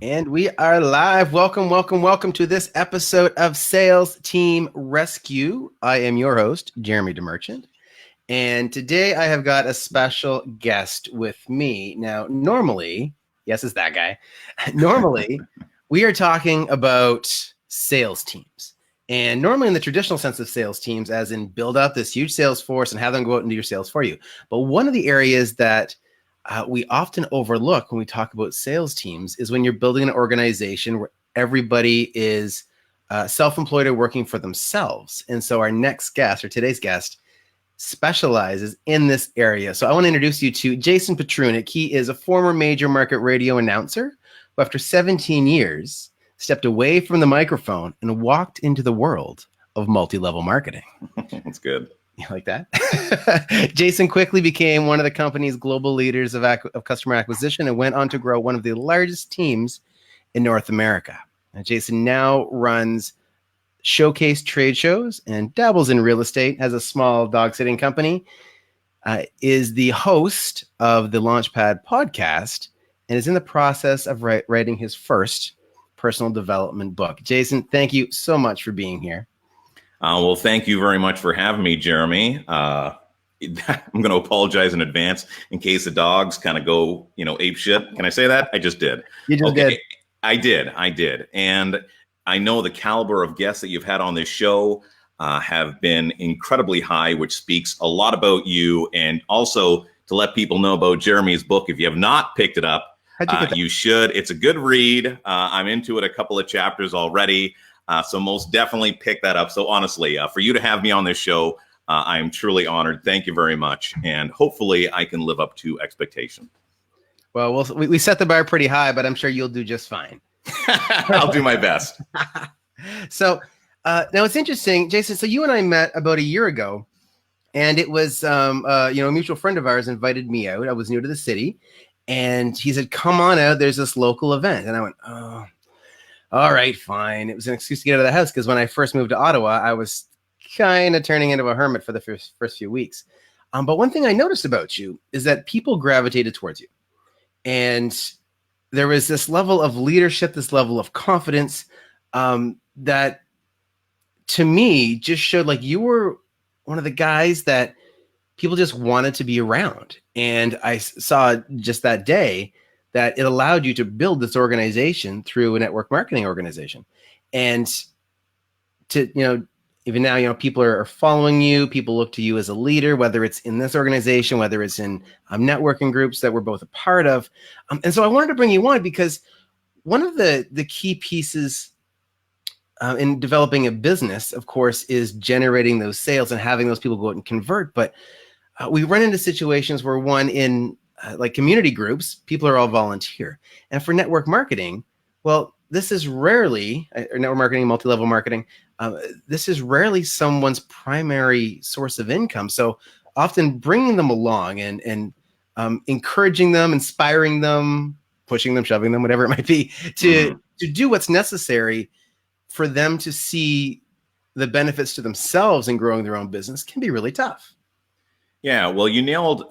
And we are live. Welcome, welcome, welcome to this episode of Sales Team Rescue. I am your host, Jeremy DeMerchant. And today I have got a special guest with me. Now, normally, yes, it's that guy. Normally, we are talking about sales teams. And normally in the traditional sense of sales teams, as in build out this huge sales force and have them go out and do your sales for you. But one of the areas that we often overlook when we talk about sales teams is when you're building an organization where everybody is self-employed or working for themselves. And so our next guest, or today's guest, specializes in this area. So I want to introduce you to Jason Petrunik. He is a former major market radio announcer who, after 17 years, stepped away from the microphone and walked into the world of multi-level marketing. That's good. You like that? Jason quickly became one of the company's global leaders of customer acquisition and went on to grow one of the largest teams in North America. And Jason now runs showcase trade shows and dabbles in real estate, has a small dog sitting company, is the host of the Launchpad podcast, and is in the process of writing his first personal development book. Jason, thank you so much for being here. Well, thank you very much for having me, Jeremy. I'm going to apologize in advance in case the dogs kind of go, ape shit. Can I say that? I just did. You just did. I did. And I know the caliber of guests that you've had on this show have been incredibly high, which speaks a lot about you. And also to let people know about Jeremy's book. If you have not picked it up, you should. It's a good read. I'm into it a couple of chapters already. So most definitely pick that up. So honestly, for you to have me on this show, I am truly honored. Thank you very much. And hopefully I can live up to expectation. Well, we set the bar pretty high, but I'm sure you'll do just fine. I'll do my best. So now it's interesting, Jason. So you and I met about a year ago, and it was, a mutual friend of ours invited me out. I was new to the city, and he said, "Come on out. There's this local event." And I went, "Oh, all right, fine." It was an excuse to get out of the house because when I first moved to Ottawa, I was kind of turning into a hermit for the first few weeks. But one thing I noticed about you is that people gravitated towards you. And there was this level of leadership, this level of confidence that to me just showed like you were one of the guys that people just wanted to be around. And I saw just that day that it allowed you to build this organization through a network marketing organization. And to, even now, people are following you. People look to you as a leader, whether it's in this organization, whether it's in networking groups that we're both a part of. And so I wanted to bring you on because one of the key pieces in developing a business, of course, is generating those sales and having those people go out and convert. But we run into situations where in like community groups, people are all volunteer. And for network marketing, well, this is rarely, or network marketing, multi-level marketing, this is rarely someone's primary source of income. So often bringing them along and encouraging them, inspiring them, pushing them, shoving them, whatever it might be, to do what's necessary for them to see the benefits to themselves in growing their own business can be really tough. Yeah, well, you nailed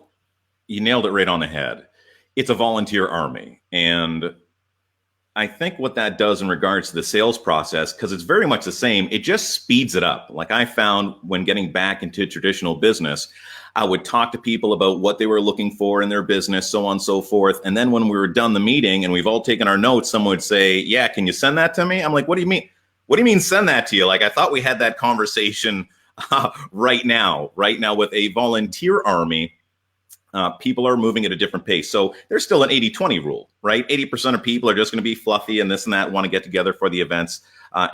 it right on the head. It's a volunteer army. And I think what that does in regards to the sales process, because it's very much the same, it just speeds it up. Like I found when getting back into traditional business, I would talk to people about what they were looking for in their business, so on and so forth. And then when we were done the meeting and we've all taken our notes, someone would say, "Yeah, can you send that to me?" I'm like, "What do you mean? What do you mean send that to you?" Like, I thought we had that conversation right now with a volunteer army. People are moving at a different pace. So there's still an 80-20 rule, right? 80% of people are just going to be fluffy and this and that, want to get together for the events,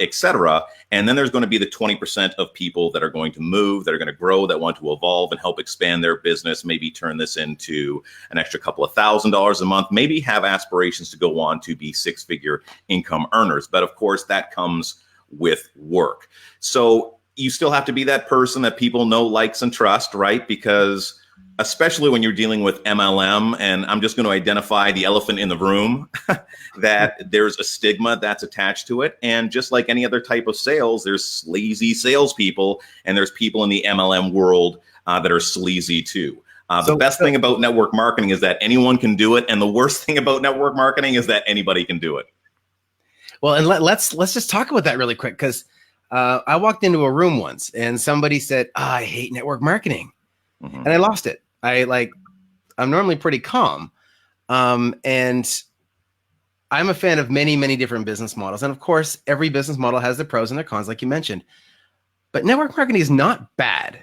etc. And then there's going to be the 20% of people that are going to move, that are going to grow, that want to evolve and help expand their business, maybe turn this into an extra couple of $1,000s a month, maybe have aspirations to go on to be six-figure income earners. But of course, that comes with work. So you still have to be that person that people know, likes, and trust, right? Because especially when you're dealing with MLM, and I'm just going to identify the elephant in the room, that there's a stigma that's attached to it. And just like any other type of sales, there's sleazy salespeople, and there's people in the MLM world that are sleazy too. The best thing about network marketing is that anyone can do it. And the worst thing about network marketing is that anybody can do it. Well, and let's just talk about that really quick, because I walked into a room once and somebody said, I hate network marketing, and I lost it. I'm normally pretty calm, and I'm a fan of many, many different business models, and of course, every business model has their pros and their cons, like you mentioned. But network marketing is not bad.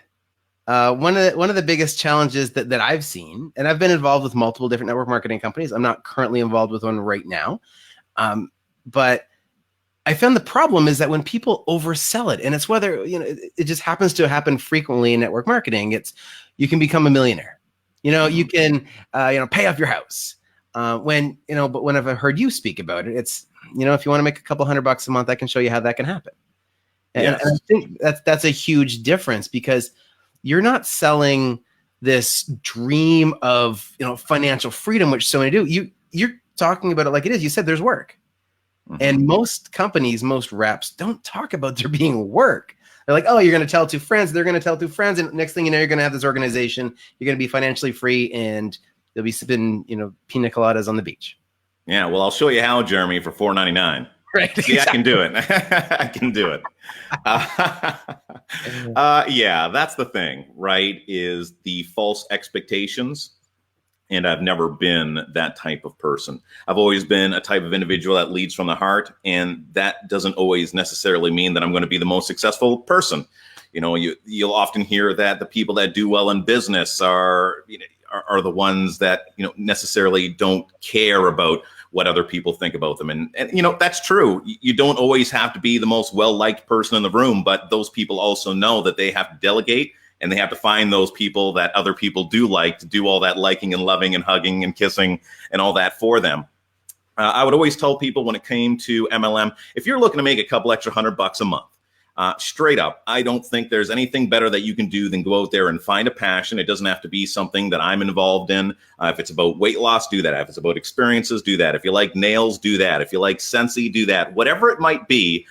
One of the biggest challenges that I've seen, and I've been involved with multiple different network marketing companies. I'm not currently involved with one right now, but I found the problem is that when people oversell it, and it's whether, it just happens to happen frequently in network marketing. It's, you can become a millionaire, you can, pay off your house. But when I've heard you speak about it, it's, if you want to make a couple $100 a month, I can show you how that can happen. And I think that's a huge difference, because you're not selling this dream of, financial freedom, which so many do. You're talking about it like it is. You said there's work. And most companies, most reps don't talk about there being work. They're like, oh, you're going to tell two friends. They're going to tell two friends. And next thing you know, you're going to have this organization. You're going to be financially free, and you'll be sipping, pina coladas on the beach. Yeah. Well, I'll show you how, Jeremy, for $4.99. Right. See, exactly. I can do it. I can do it. Yeah, that's the thing, right? Is the false expectations. And I've never been that type of person. I've always been a type of individual that leads from the heart. And that doesn't always necessarily mean that I'm going to be the most successful person. You'll often hear that the people that do well in business are the ones that, necessarily don't care about what other people think about them. And that's true. You don't always have to be the most well-liked person in the room, but those people also know that they have to delegate, and they have to find those people that other people do like to do all that liking and loving and hugging and kissing and all that for them. I would always tell people when it came to MLM, if you're looking to make a couple extra $100 a month, straight up, I don't think there's anything better that you can do than go out there and find a passion. It doesn't have to be something that I'm involved in. If it's about weight loss, do that. If it's about experiences, do that. If you like nails, do that. If you like Scentsy, do that. Whatever it might be,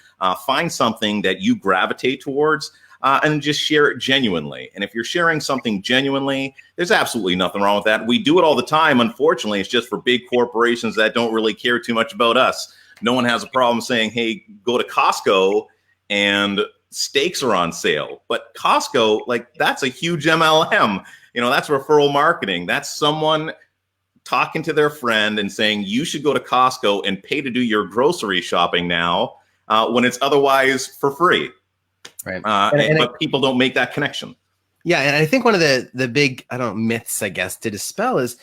find something that you gravitate towards. And just share it genuinely. And if you're sharing something genuinely, there's absolutely nothing wrong with that. We do it all the time. Unfortunately, it's just for big corporations that don't really care too much about us. No one has a problem saying, hey, go to Costco and steaks are on sale. But Costco, that's a huge MLM. That's referral marketing. That's someone talking to their friend and saying, you should go to Costco and pay to do your grocery shopping now, when it's otherwise for free. Right. But people don't make that connection. Yeah. And I think one of the big, myths, I guess, to dispel is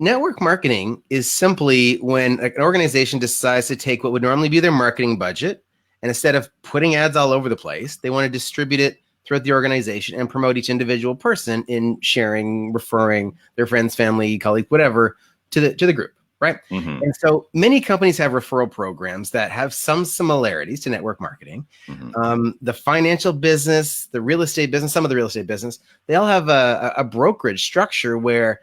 network marketing is simply when an organization decides to take what would normally be their marketing budget, and instead of putting ads all over the place, they want to distribute it throughout the organization and promote each individual person in sharing, referring their friends, family, colleagues, whatever, to the group. Right. And so many companies have referral programs that have some similarities to network marketing. The financial business, the real estate business, some of the real estate business, they all have a brokerage structure where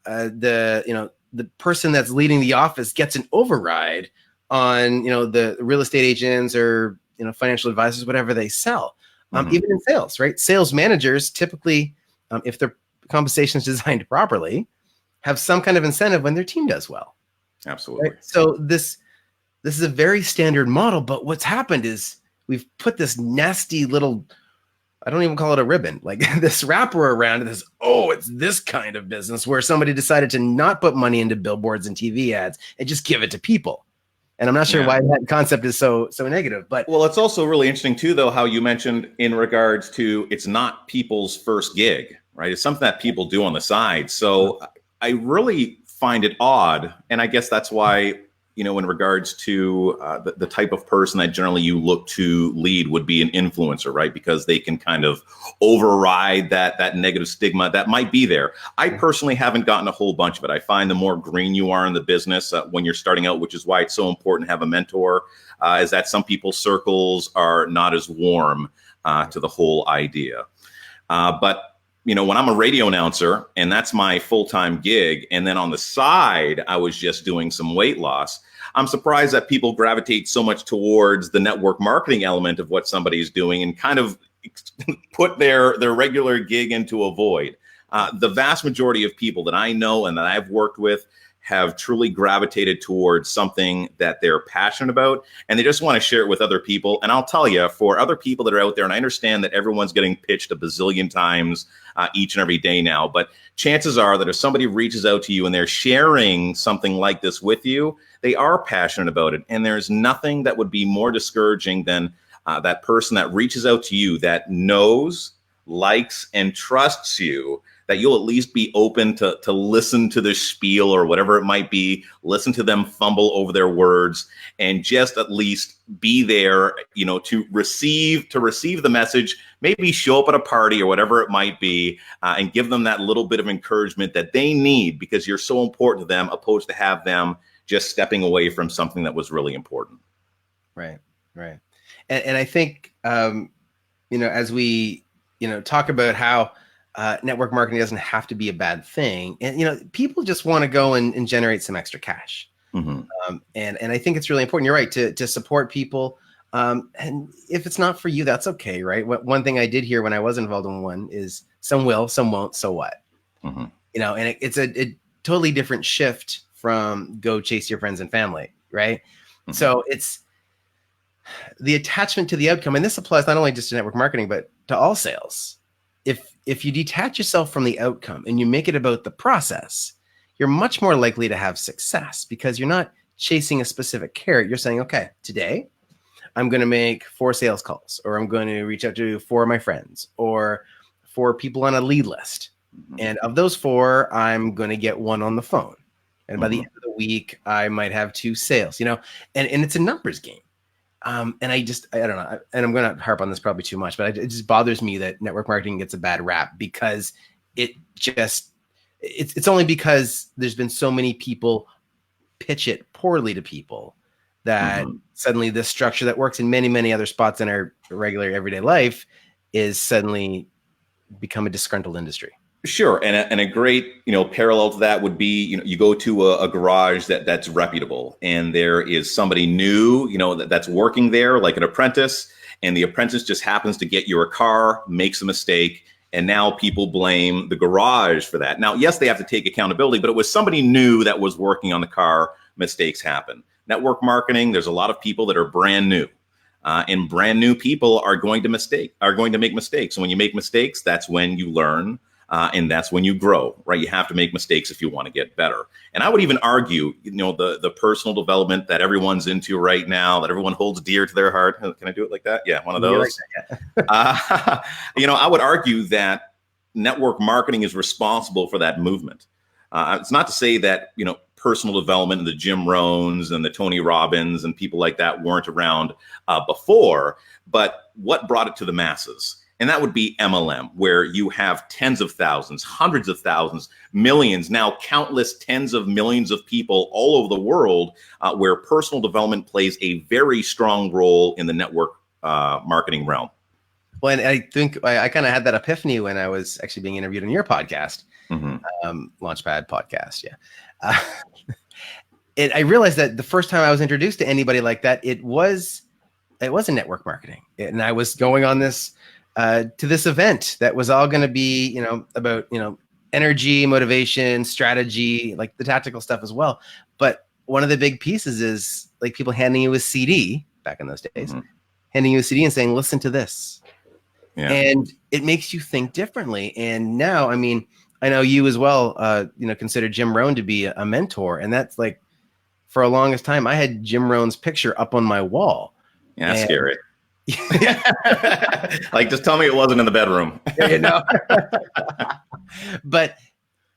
the person that's leading the office gets an override on, the real estate agents or, financial advisors, whatever they sell, even in sales, right? Sales managers typically, if their compensation is designed properly, have some kind of incentive when their team does well. Absolutely. Right? So this is a very standard model, but what's happened is we've put this nasty little, I don't even call it a ribbon, this wrapper around this. Oh, it's this kind of business where somebody decided to not put money into billboards and TV ads and just give it to people. And I'm not sure why that concept is so negative, but well, it's also really interesting too, though, how you mentioned in regards to it's not people's first gig, right? It's something that people do on the side. So I really find it odd. And I guess that's why, in regards to the type of person that generally you look to lead would be an influencer, right? Because they can kind of override that negative stigma that might be there. I personally haven't gotten a whole bunch of it. I find the more green you are in the business when you're starting out, which is why it's so important to have a mentor, is that some people's circles are not as warm to the whole idea. But when I'm a radio announcer and that's my full-time gig, and then on the side, I was just doing some weight loss, I'm surprised that people gravitate so much towards the network marketing element of what somebody's doing and kind of put their regular gig into a void. The vast majority of people that I know and that I've worked with have truly gravitated towards something that they're passionate about, and they just want to share it with other people. And I'll tell you, for other people that are out there, and I understand that everyone's getting pitched a bazillion times each and every day now, but chances are that if somebody reaches out to you and they're sharing something like this with you, they are passionate about it. And there's nothing that would be more discouraging than that person that reaches out to you that knows, likes, and trusts you, that you'll at least be open to listen to their spiel or whatever it might be, listen to them fumble over their words, and just at least be there, to receive the message, maybe show up at a party or whatever it might be, and give them that little bit of encouragement that they need because you're so important to them, opposed to have them just stepping away from something that was really important. Right. And I think, as we, talk about how network marketing doesn't have to be a bad thing. And, people just want to go and generate some extra cash. Mm-hmm. And I think it's really important. You're right to support people. And if it's not for you, that's okay. Right. One thing I did hear when I was involved in one is some will, some won't. So what? Mm-hmm. And it's a totally different shift from go chase your friends and family. Right. Mm-hmm. So it's the attachment to the outcome. And this applies not only just to network marketing, but to all sales. If you detach yourself from the outcome and you make it about the process, you're much more likely to have success because you're not chasing a specific carrot. You're saying, okay, today I'm going to make 4 sales calls, or I'm going to reach out to 4 of my friends, or 4 people on a lead list. Mm-hmm. And of those 4, I'm going to get 1 on the phone. And by the end of the week, I might have 2 sales, and it's a numbers game. And I don't know, and I'm going to harp on this probably too much, but it just bothers me that network marketing gets a bad rap because it's only because there's been so many people pitch it poorly to people that suddenly this structure that works in many, many other spots in our regular everyday life is suddenly become a disgruntled industry. Sure. And a great, parallel to that would be, you go to a garage that's reputable and there is somebody new, that's working there like an apprentice, and the apprentice just happens to get you a car, makes a mistake, and now people blame the garage for that. Now, yes, they have to take accountability, but it was somebody new that was working on the car. Mistakes happen. Network marketing, there's a lot of people that are brand new. And brand new people are going to make mistakes. And when you make mistakes, that's when you learn. And that's when you grow, right? You have to make mistakes if you want to get better. And I would even argue, the personal development that everyone's into right now, that everyone holds dear to their heart. Can I do it like that? Yeah, one of those. I would argue that network marketing is responsible for that movement. It's not to say that, personal development and the Jim Rohns and the Tony Robbins and people like that weren't around before, but what brought it to the masses? And that would be MLM, where you have tens of thousands, hundreds of thousands, millions, now countless tens of millions of people all over the world, where personal development plays a very strong role in the network marketing realm. Well, and I think I kind of had that epiphany when I was actually being interviewed on your podcast, Launchpad podcast. Yeah. I realized that the first time I was introduced to anybody like that, it was a network marketing. And I was going on this to this event that was all going to be, about, energy, motivation, strategy, like the tactical stuff as well. But one of the big pieces is like people handing you a CD back in those days, handing you a CD and saying, listen to this. Yeah. And it makes you think differently. And now, I mean, I know you as well, consider Jim Rohn to be a mentor. And that's like, for a longest time, I had Jim Rohn's picture up on my wall. Yeah, that's scary. Like, just tell me it wasn't in the bedroom. But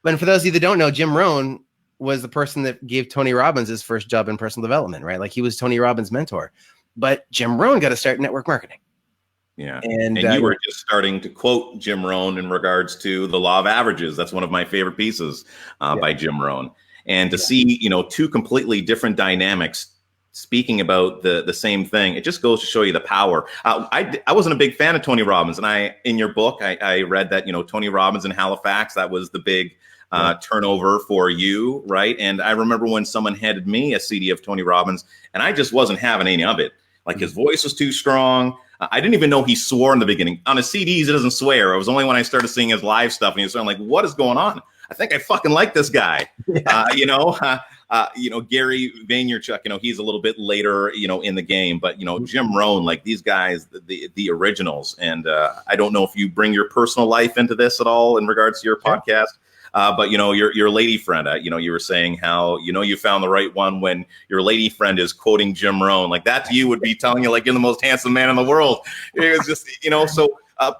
for those of you that don't know, Jim Rohn was the person that gave Tony Robbins his first job in personal development, right? Like he was Tony Robbins' mentor. But Jim Rohn got to start network marketing. Yeah. And you were just starting to quote Jim Rohn in regards to the law of averages. That's one of my favorite pieces by Jim Rohn. And to see, 2 completely different dynamics speaking about the same thing, it just goes to show you the power. I wasn't a big fan of Tony Robbins, and in your book, I read that, Tony Robbins in Halifax, that was the big turnover for you, right? And I remember when someone handed me a CD of Tony Robbins, and I just wasn't having any of it. Like his voice was too strong. I didn't even know he swore in the beginning. On his CDs, it doesn't swear. It was only when I started seeing his live stuff, and he was like, what is going on? I think I fucking like this guy. Yeah. Gary Vaynerchuk, he's a little bit later, in the game, but Jim Rohn, like these guys, the originals. And I don't know if you bring your personal life into this at all in regards to your podcast. But your lady friend, you were saying how you found the right one when your lady friend is quoting Jim Rohn, like that to you would be telling you like you're the most handsome man in the world. It was just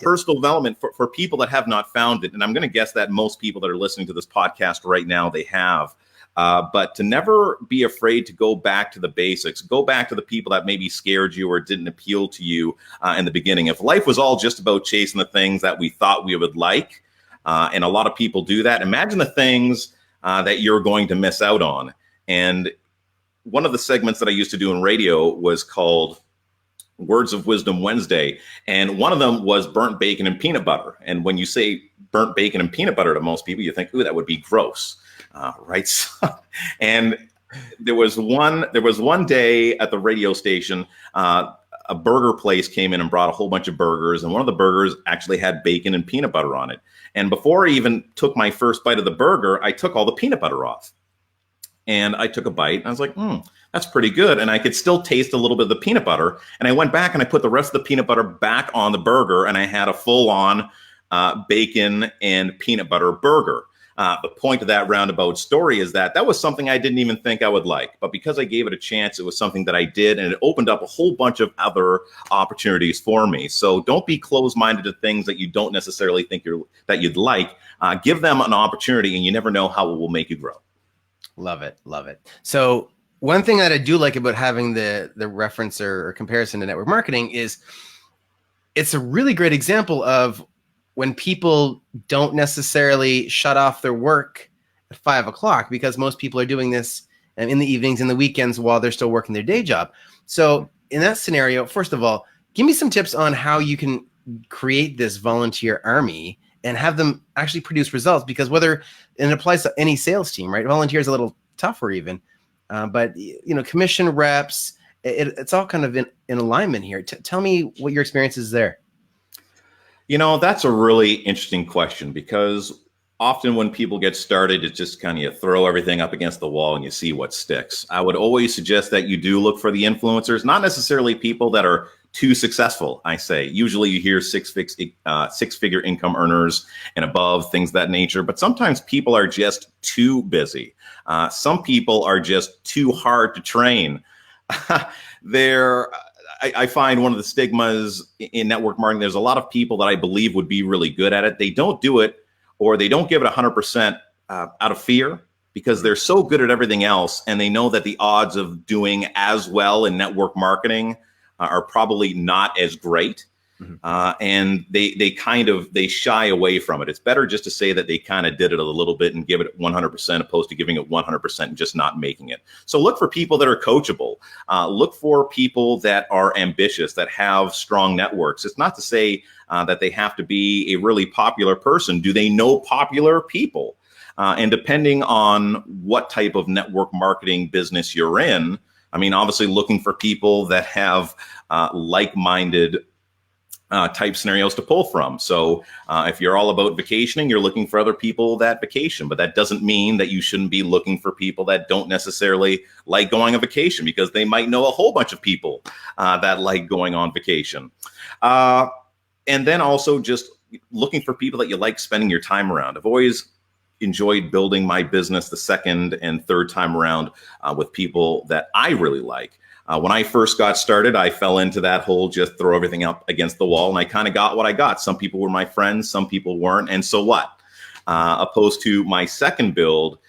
personal development for people that have not found it, and I'm going to guess that most people that are listening to this podcast right now they have. But to never be afraid to go back to the basics, go back to the people that maybe scared you or didn't appeal to you in the beginning. If life was all just about chasing the things that we thought we would like. And a lot of people do that. Imagine the things that you're going to miss out on. And one of the segments that I used to do in radio was called Words of Wisdom Wednesday. And one of them was burnt bacon and peanut butter. And when you say burnt bacon and peanut butter to most people, you think, ooh, that would be gross. Right. And there was one day at the radio station, a burger place came in and brought a whole bunch of burgers. And one of the burgers actually had bacon and peanut butter on it. And before I even took my first bite of the burger, I took all the peanut butter off. And I took a bite and I was like, that's pretty good. And I could still taste a little bit of the peanut butter. And I went back and I put the rest of the peanut butter back on the burger. And I had a full on bacon and peanut butter burger. The point of that roundabout story is that was something I didn't even think I would like. But because I gave it a chance, it was something that I did. And it opened up a whole bunch of other opportunities for me. So don't be closed-minded to things that you don't necessarily think that you'd like. Give them an opportunity, and you never know how it will make you grow. Love it. Love it. So one thing that I do like about having the reference or comparison to network marketing is it's a really great example of when people don't necessarily shut off their work at 5 o'clock, because most people are doing this in the evenings and the weekends while they're still working their day job. So in that scenario, first of all, give me some tips on how you can create this volunteer army and have them actually produce results, because and it applies to any sales team, right? Volunteers are a little tougher even, but commission reps, it's all kind of in alignment here. Tell me what your experience is there. That's a really interesting question, because often when people get started, it's just kind of you throw everything up against the wall and you see what sticks. I would always suggest that you do look for the influencers, not necessarily people that are too successful. I say usually you hear six-figure income earners and above, things of that nature. But sometimes people are just too busy. Some people are just too hard to train. I find one of the stigmas in network marketing, there's a lot of people that I believe would be really good at it. They don't do it, or they don't give it 100% out of fear, because they're so good at everything else. And they know that the odds of doing as well in network marketing are probably not as great. And they shy away from it. It's better just to say that they kind of did it a little bit and give it 100% opposed to giving it 100% and just not making it. So look for people that are coachable. Look for people that are ambitious, that have strong networks. It's not to say that they have to be a really popular person. Do they know popular people? And depending on what type of network marketing business you're in, I mean, obviously looking for people that have like-minded type scenarios to pull from. So if you're all about vacationing, you're looking for other people that vacation, but that doesn't mean that you shouldn't be looking for people that don't necessarily like going on vacation, because they might know a whole bunch of people that like going on vacation. And then also just looking for people that you like spending your time around. I've always enjoyed building my business the second and third time around with people that I really like. When I first got started, I fell into that whole just throw everything up against the wall, and I kind of got what I got. Some people were my friends, some people weren't, and so what? Opposed to my second build,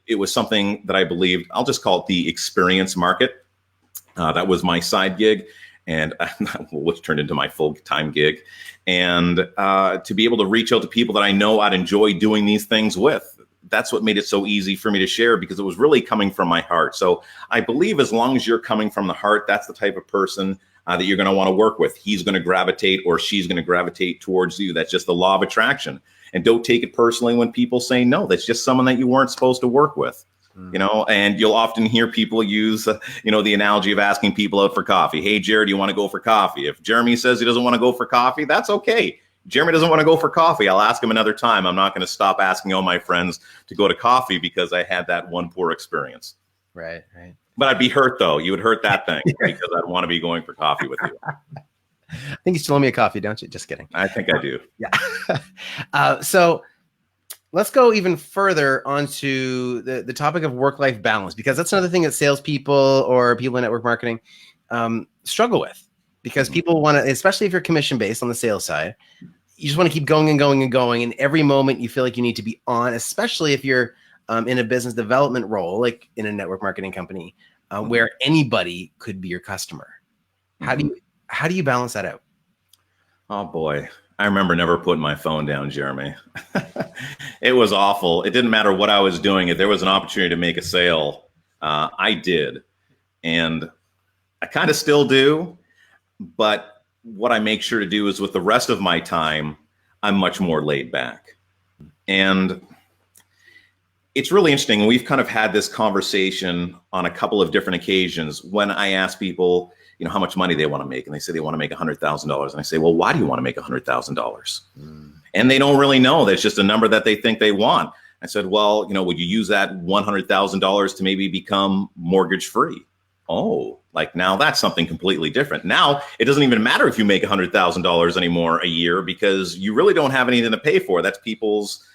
it was something that I believed, I'll just call it the experience market. That was my side gig, and which turned into my full-time gig. And to be able to reach out to people that I know I'd enjoy doing these things with. That's what made it so easy for me to share, because it was really coming from my heart. So I believe as long as you're coming from the heart, that's the type of person that you're going to want to work with. He's going to gravitate, or she's going to gravitate towards you. That's just the law of attraction. And don't take it personally when people say no. That's just someone that you weren't supposed to work with. And you'll often hear people use, the analogy of asking people out for coffee. Hey, Jared, do you want to go for coffee? If Jeremy says he doesn't want to go for coffee, that's okay. Jeremy doesn't want to go for coffee. I'll ask him another time. I'm not going to stop asking all my friends to go to coffee because I had that one poor experience. Right, right. But I'd be hurt, though. You would hurt that thing because I'd want to be going for coffee with you. I think you still owe me a coffee, don't you? Just kidding. I think I do. Yeah. So let's go even further onto the topic of work-life balance, because that's another thing that salespeople or people in network marketing struggle with, because people want to, especially if you're commission-based on the sales side, you just want to keep going and going and going. And every moment you feel like you need to be on, especially if you're in a business development role, like in a network marketing company, where anybody could be your customer. How do you balance that out? Oh boy. I remember never putting my phone down, Jeremy. It was awful. It didn't matter what I was doing. If there was an opportunity to make a sale, I did. And I kind of still do. But what I make sure to do is with the rest of my time, I'm much more laid back. And it's really interesting. We've kind of had this conversation on a couple of different occasions when I ask people, how much money they want to make. And they say they want to make $100,000. And I say, well, why do you want to make $100,000? And they don't really know. That's just a number that they think they want. I said, well, would you use that $100,000 to maybe become mortgage free? Oh, like now that's something completely different. Now it doesn't even matter if you make $100,000 anymore a year, because you really don't have anything to pay for. That's people's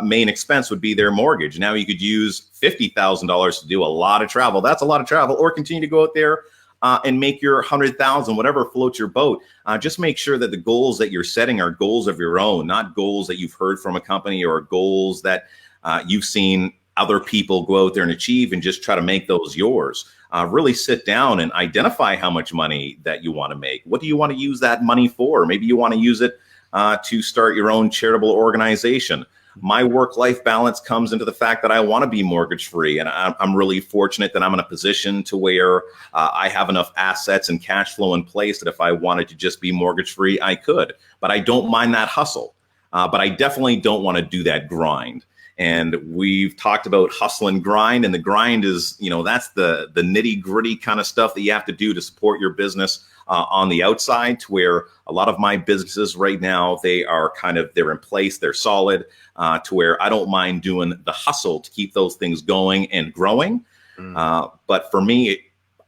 main expense would be their mortgage. Now you could use $50,000 to do a lot of travel. That's a lot of travel, or continue to go out there and make your 100,000, whatever floats your boat. Just make sure that the goals that you're setting are goals of your own, not goals that you've heard from a company or goals that you've seen other people go out there and achieve, and just try to make those yours. Really sit down and identify how much money that you want to make. What do you want to use that money for? Maybe you want to use it to start your own charitable organization. My work-life balance comes into the fact that I want to be mortgage-free, and I'm really fortunate that I'm in a position to where I have enough assets and cash flow in place that if I wanted to just be mortgage-free, I could. But I don't mind that hustle. But I definitely don't want to do that grind. And we've talked about hustle and grind, and the grind is, that's the nitty-gritty kind of stuff that you have to do to support your business on the outside, to where a lot of my businesses right now, they're in place, they're solid, to where I don't mind doing the hustle to keep those things going and growing. But for me,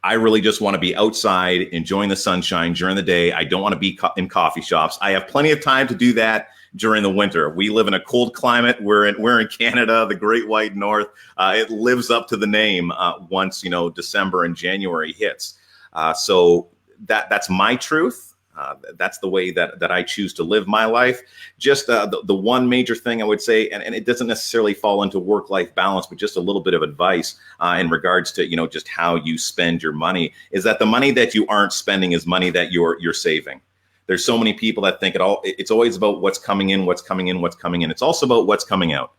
I really just want to be outside, enjoying the sunshine during the day. I don't want to be in coffee shops. I have plenty of time to do that during the winter. We live in a cold climate. We're in Canada, the Great White North. It lives up to the name once December and January hits. So that's my truth. That's the way that I choose to live my life. Just the one major thing I would say, and it doesn't necessarily fall into work-life balance, but just a little bit of advice in regards to just how you spend your money, is that the money that you aren't spending is money that you're saving. There's so many people that think it's always about what's coming in, what's coming in, what's coming in. It's also about what's coming out.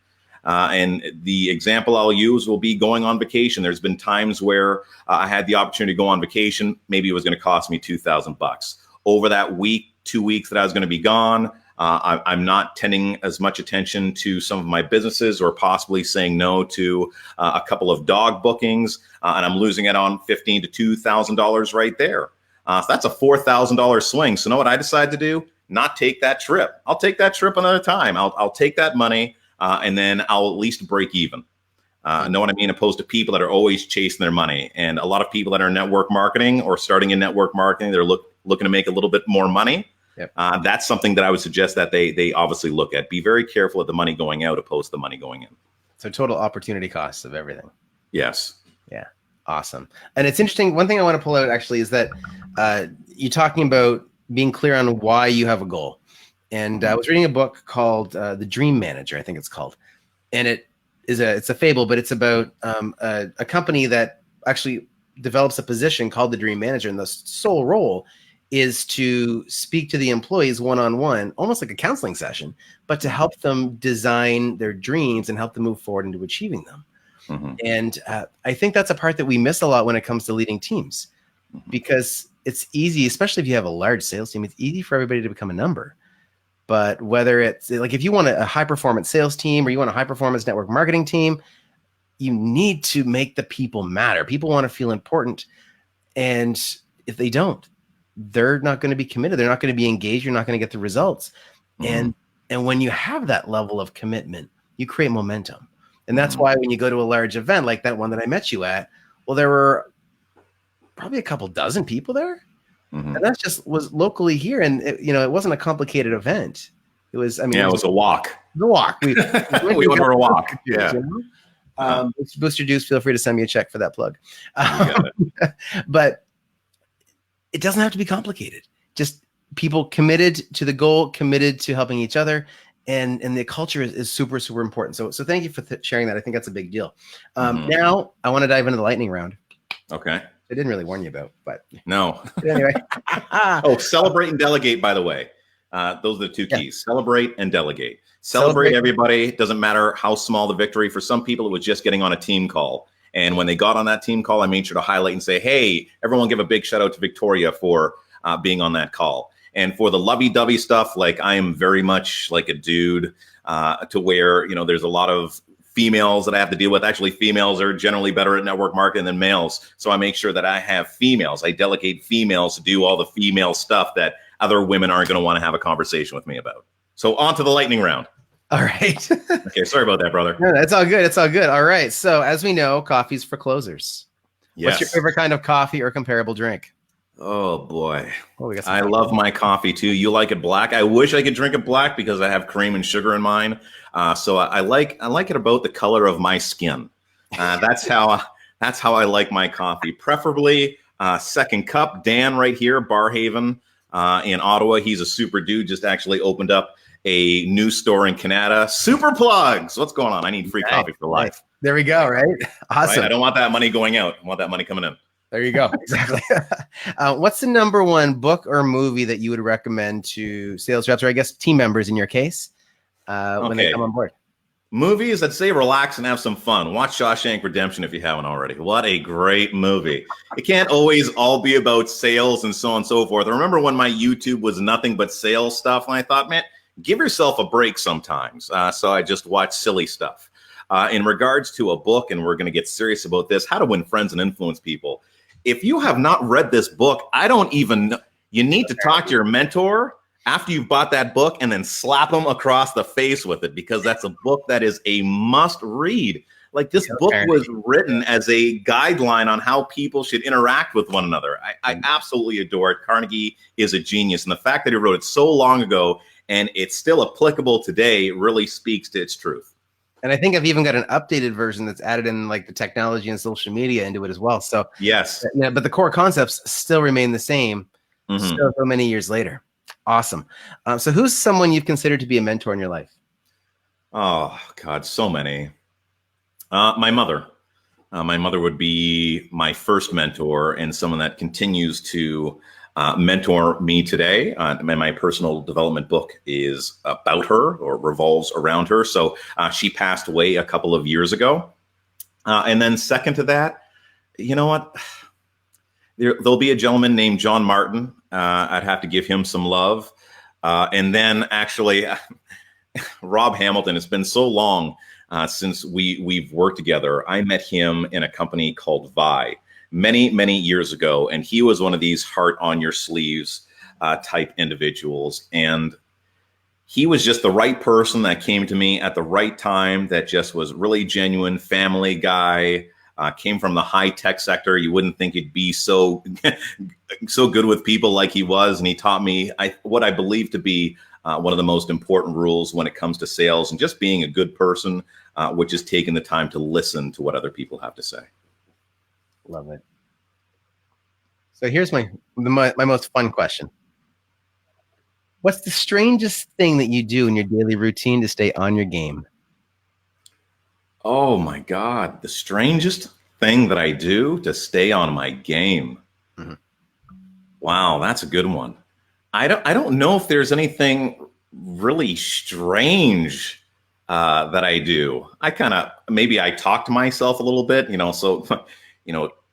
And the example I'll use will be going on vacation. There's been times where I had the opportunity to go on vacation. Maybe it was going to cost me $2,000. Over that week, 2 weeks that I was going to be gone, I'm not tending as much attention to some of my businesses, or possibly saying no to a couple of dog bookings, and I'm losing it on $1,500 to $2,000 right there. So that's a $4,000 swing. So know what I decided to do? Not take that trip. I'll take that trip another time. I'll take that money, and then I'll at least break even. Know what I mean? Opposed to people that are always chasing their money. And a lot of people that are in network marketing or starting in network marketing, they're looking to make a little bit more money. Yep. That's something that I would suggest that they obviously look at. Be very careful of the money going out opposed to the money going in. So total opportunity costs of everything. Yes. Yeah. Awesome. And it's interesting. One thing I want to pull out actually is that you're talking about being clear on why you have a goal. And I was reading a book called The Dream Manager, I think it's called. And it's a fable, but it's about a company that actually develops a position called the Dream Manager. And the sole role is to speak to the employees one-on-one, almost like a counseling session, but to help them design their dreams and help them move forward into achieving them. Mm-hmm. And I think that's a part that we miss a lot when it comes to leading teams, because it's easy, especially if you have a large sales team, it's easy for everybody to become a number. But whether it's like, if you want a high performance sales team or you want a high performance network marketing team, you need to make the people matter. People want to feel important. And if they don't, they're not going to be committed. They're not going to be engaged. You're not going to get the results. And when you have that level of commitment, you create momentum. And that's why when you go to a large event like that one that I met you at, well, there were probably a couple dozen people there. And that just was locally here. And it wasn't a complicated event. It was, it was a walk. The walk. We went for a walk. Yeah. Booster Juice, feel free to send me a check for that plug. But it doesn't have to be complicated. Just people committed to the goal, committed to helping each other. And the culture is super, super important. So thank you for sharing that. I think that's a big deal. Now I want to dive into the lightning round. Okay. I didn't really warn you about, but no. Anyway. Celebrate and delegate, by the way. Those are the two keys. Celebrate and delegate. Celebrate everybody. It doesn't matter how small the victory. For some people, it was just getting on a team call. And when they got on that team call, I made sure to highlight and say, hey, everyone give a big shout out to Victoria for being on that call. And for the lovey-dovey stuff, like I am very much like a dude to where, there's a lot of females that I have to deal with. Actually, females are generally better at network marketing than males. So I make sure that I have females. I delegate females to do all the female stuff that other women aren't going to want to have a conversation with me about. So on to the lightning round. All right. Okay. Sorry about that, brother. No, it's all good. It's all good. All right. So as we know, coffee's for closers. Yes. What's your favorite kind of coffee or comparable drink? Oh boy. I love my coffee too. You like it black. I wish I could drink it black because I have cream and sugar in mine. So I like it about the color of my skin. That's how I like my coffee. Preferably second cup. Dan right here, Barhaven in Ottawa. He's a super dude. Just actually opened up a new store in Canada. Super plugs. What's going on? I need free coffee for life. There we go. Right. Awesome. Right? I don't want that money going out. I want that money coming in. There you go. Exactly. What's the number one book or movie that you would recommend to sales reps, or I guess team members in your case, when they come on board? Movies that say relax and have some fun. Watch Shawshank Redemption if you haven't already. What a great movie. It can't always all be about sales and so on and so forth. I remember when my YouTube was nothing but sales stuff, and I thought, man, give yourself a break sometimes. So I just watched silly stuff. In regards to a book, and we're going to get serious about this, How to Win Friends and Influence People. If you have not read this book, I don't even know. You need to talk to your mentor after you've bought that book and then slap them across the face with it, because that's a book that is a must read. Like this book was written as a guideline on how people should interact with one another. I absolutely adore it. Carnegie is a genius. And the fact that he wrote it so long ago and it's still applicable today really speaks to its truth. And I think I've even got an updated version that's added in like the technology and social media into it as well. So yes, but the core concepts still remain the same still so many years later. Awesome. So who's someone you've considered to be a mentor in your life? Oh God, so many. My mother. My mother would be my first mentor and someone that continues to mentor me today. My personal development book is about her or revolves around her. So she passed away a couple of years ago. And then second to that, you know what? There'll be a gentleman named John Martin. I'd have to give him some love. And then actually, Rob Hamilton. It's been so long since we've worked together. I met him in a company called Vi many years ago, and he was one of these heart on your sleeves type individuals, and he was just the right person that came to me at the right time, that just was really genuine family guy, came from the high tech sector. You wouldn't think he'd be so good with people like he was, and he taught me what I believe to be one of the most important rules when it comes to sales and just being a good person, which is taking the time to listen to what other people have to say. Love it. So here's my most fun question. What's the strangest thing that you do in your daily routine to stay on your game? Oh my God. The strangest thing that I do to stay on my game. Mm-hmm. Wow, that's a good one. I don't know if there's anything really strange that I do. Maybe I talk to myself a little bit, so,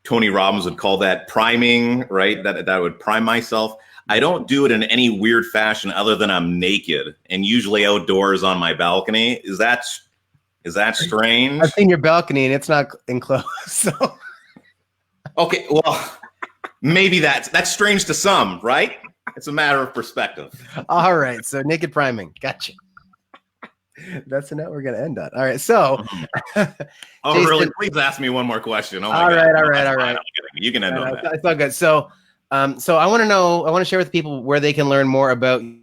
Tony Robbins would call that priming, right? That I would prime myself. I don't do it in any weird fashion other than I'm naked and usually outdoors on my balcony. Is that strange? I've seen your balcony and it's not enclosed. So. Okay, well, maybe that's strange to some, right? It's a matter of perspective. All right. So naked priming. Gotcha. That's the note we're going to end on. All right. So, oh, Jason, really? Please ask me one more question. Oh my all God. right. No, All right. that's All fine. right. You can end on that. It's all good. So, so I want to know, I want to share with people where they can learn more about. I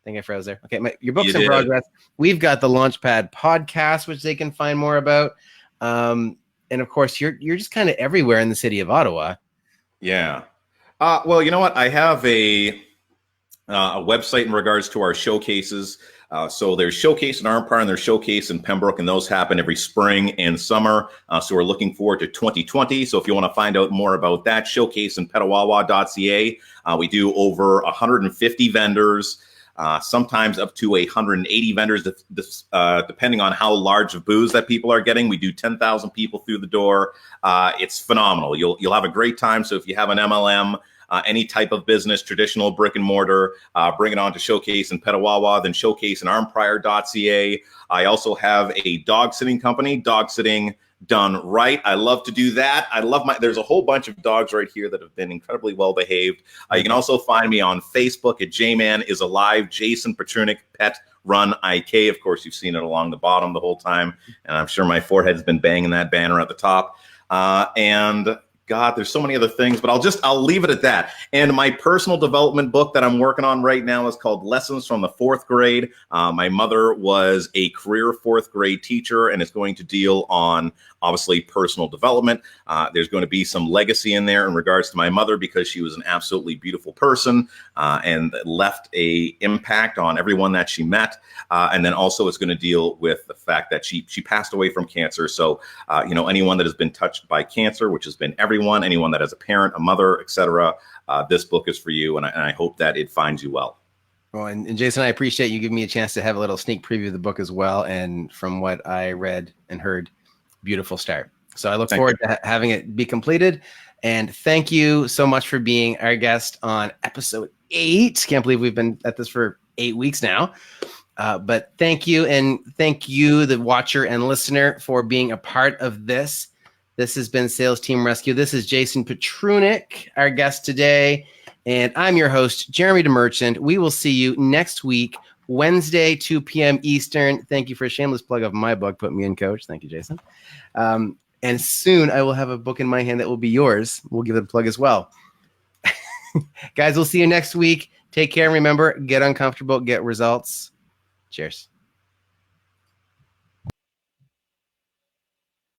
think I froze there. Okay. Your book's in progress. We've got the Launchpad podcast, which they can find more about. And of course, you're just kind of everywhere in the city of Ottawa. Yeah. Well, you know what? I have a website in regards to our showcases. So there's Showcase in Armpire and there's Showcase in Pembroke, and those happen every spring and summer. So we're looking forward to 2020. So if you want to find out more about that, showcase in petawawa.ca. We do over 150 vendors. Sometimes up to 180 vendors, depending on how large of booths that people are getting. We do 10,000 people through the door. It's phenomenal. You'll have a great time. So if you have an MLM, any type of business, traditional brick and mortar, bring it on to Showcase in Petawawa, then showcase in armprior.ca. I also have a dog sitting company, Dog Sitting Done Right. I love to do that. There's a whole bunch of dogs right here that have been incredibly well behaved. You can also find me on Facebook at JMan is Alive, Jason Petrunik Pet Run IK. Of course, you've seen it along the bottom the whole time. And I'm sure my forehead's been banging that banner at the top. And God, there's so many other things, but I'll leave it at that. And my personal development book that I'm working on right now is called Lessons from the Fourth Grade. My mother was a career fourth grade teacher, and it's going to deal on obviously personal development. There's going to be some legacy in there in regards to my mother because she was an absolutely beautiful person and left a impact on everyone that she met. And then also it's going to deal with the fact that she passed away from cancer. So, anyone that has been touched by cancer, which has been everyone, anyone that has a parent, a mother, etc., this book is for you. And I hope that it finds you well. Well, and Jason, I appreciate you giving me a chance to have a little sneak preview of the book as well. And from what I read and heard, beautiful start. So I look forward to having it be completed. And thank you so much for being our guest on episode 8. Can't believe we've been at this for 8 weeks now. But thank you. And thank you, the watcher and listener, for being a part of this. This has been Sales Team Rescue. This is Jason Petrunik, our guest today. And I'm your host, Jeremy DeMerchant. We will see you next week, Wednesday, 2 p.m. Eastern. Thank you for a shameless plug of my book, Put Me in Coach. Thank you, Jason. And soon I will have a book in my hand that will be yours. We'll give it a plug as well. Guys, we'll see you next week. Take care. And remember, get uncomfortable, get results. Cheers.